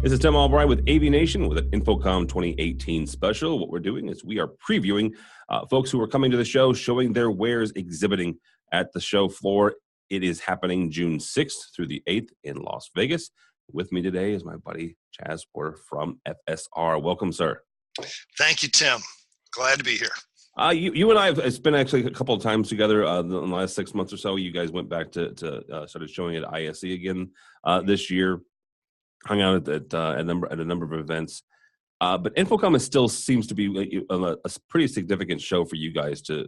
This is Tim Albright with AVNation with an InfoComm 2018 special. What we're doing is we are previewing folks who are coming to the show, showing their wares, exhibiting at the show floor. It is happening June 6th through the 8th in Las Vegas. With me today is my buddy Chaz Porter from FSR. Welcome, sir. Thank you, Tim. Glad to be here. You and I have spent actually a couple of times together in the last 6 months or so. You guys went back to started showing at ISE again this year. Hung out at a number of events, but InfoComm still seems to be a pretty significant show for you guys to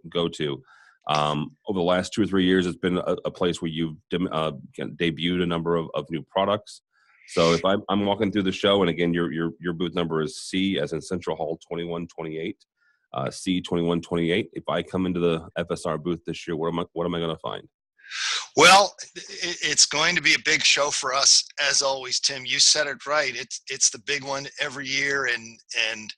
go to. Over the last 2 or 3 years, it's been a place where you've debuted a number of new products. So if I'm walking through the show, and again, your booth number is C as in Central Hall 2128, C 2128. If I come into the FSR booth this year, what am I going to find? Well, it's going to be a big show for us, as always, Tim. You said it right. It's the big one every year, and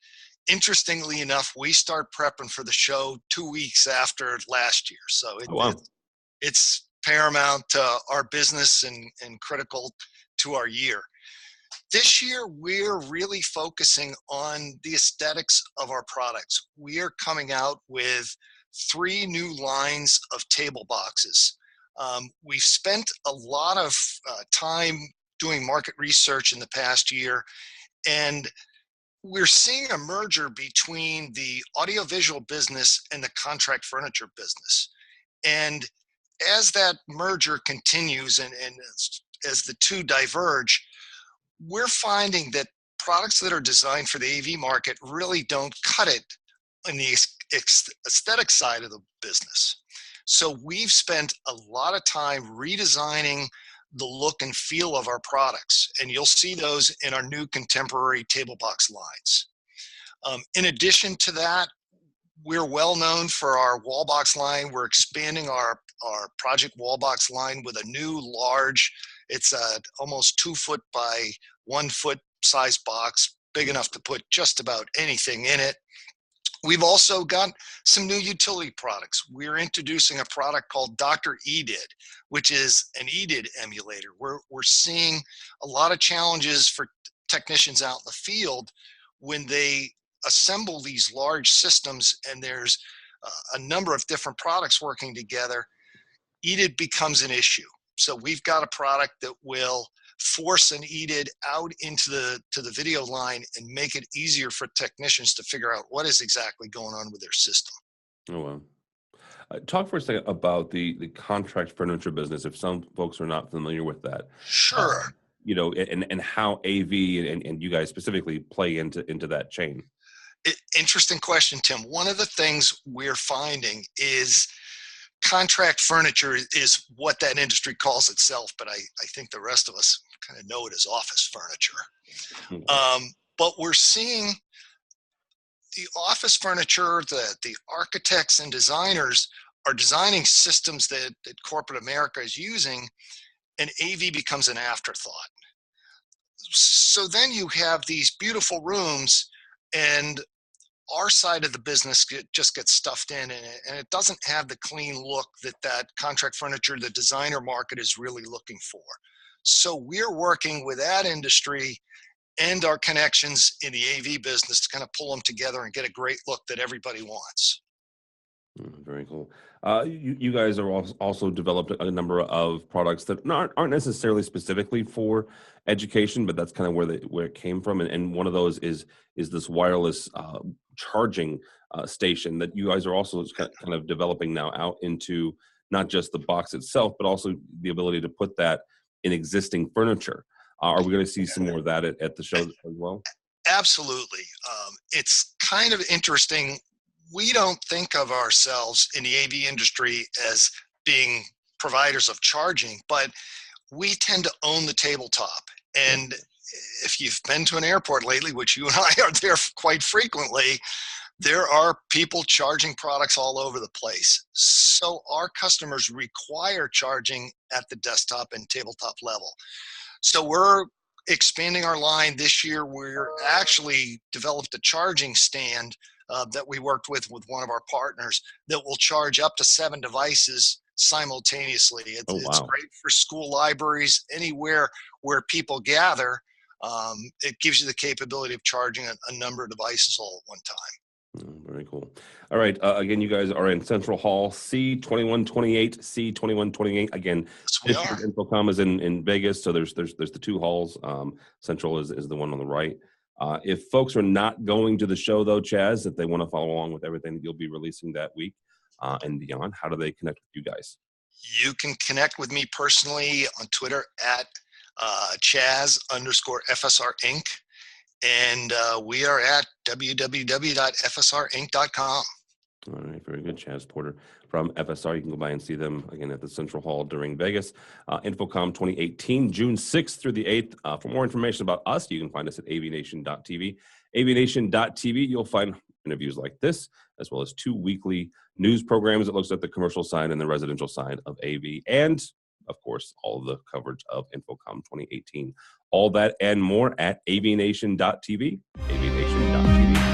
interestingly enough, we start prepping for the show 2 weeks after last year. So it's paramount to our business and critical to our year. This year, we're really focusing on the aesthetics of our products. We are coming out with 3 new lines of table boxes. We've spent a lot of time doing market research in the past year, and we're seeing a merger between the audiovisual business and the contract furniture business. And as that merger continues and as the two diverge, we're finding that products that are designed for the AV market really don't cut it on the aesthetic side of the business. So we've spent a lot of time redesigning the look and feel of our products, and you'll see those in our new contemporary table box lines. In addition to that, we're well known for our wall box line. We're expanding our project wall box line with a new large, it's a almost 2 foot by 1 foot size box, big enough to put just about anything in it. We've also got some new utility products. We're introducing a product called Dr. EDID, which is an EDID emulator. We're seeing a lot of challenges for technicians out in the field when they assemble these large systems and there's a number of different products working together. EDID becomes an issue. So we've got a product that will force an EDID out into the video line and make it easier for technicians to figure out what is exactly going on with their system. Oh, wow. Talk for a second about the contract furniture business, if some folks are not familiar with that. Sure. And how AV and you guys specifically play into that chain. Interesting question, Tim. One of the things we're finding is contract furniture is what that industry calls itself, but I think the rest of us kind of know it as office furniture. But we're seeing the office furniture, the architects and designers are designing systems that corporate America is using, and AV becomes an afterthought. So then you have these beautiful rooms, and our side of the business just gets stuffed in, and it doesn't have the clean look that contract furniture, the designer market, is really looking for. So we're working with that industry and our connections in the AV business to kind of pull them together and get a great look that everybody wants. Very cool. You guys are also developed a number of products that aren't necessarily specifically for education, but that's kind of where it came from. And one of those is this wireless charging station that you guys are also kind of developing now out into not just the box itself, but also the ability to put that in existing furniture. Are we going to see some more of that at the show as well? Absolutely. It's kind of interesting. We don't think of ourselves in the AV industry as being providers of charging, but we tend to own the tabletop. And if you've been to an airport lately, which you and I are there quite frequently, there are people charging products all over the place. So our customers require charging at the desktop and tabletop level. So we're expanding our line this year. We're actually developed a charging stand that we worked with one of our partners that will charge up to 7 devices simultaneously. It's great for school libraries, anywhere where people gather. it gives you the capability of charging a number of devices all at one time. Very cool. All right. Again, you guys are in Central Hall, C2128, C2128. Again, Yes, we this are. year's InfoComm is in Vegas, so there's the two halls. Central is the one on the right. If folks are not going to the show, though, Chaz, if they want to follow along with everything that you'll be releasing that week and beyond, how do they connect with you guys? You can connect with me personally on Twitter at Chaz_FSR Inc. And we are at www.fsrinc.com. All right, very good. Chaz Porter from FSR. You can go by and see them again at the Central Hall during Vegas. InfoComm 2018, June 6th through the 8th. For more information about us, you can find us at AVNation.tv. AVNation.tv, you'll find interviews like this, as well as 2 weekly news programs that looks at the commercial side and the residential side of AV, and of course, all of the coverage of InfoComm 2018. All that and more at AVNation.tv. AVNation.tv.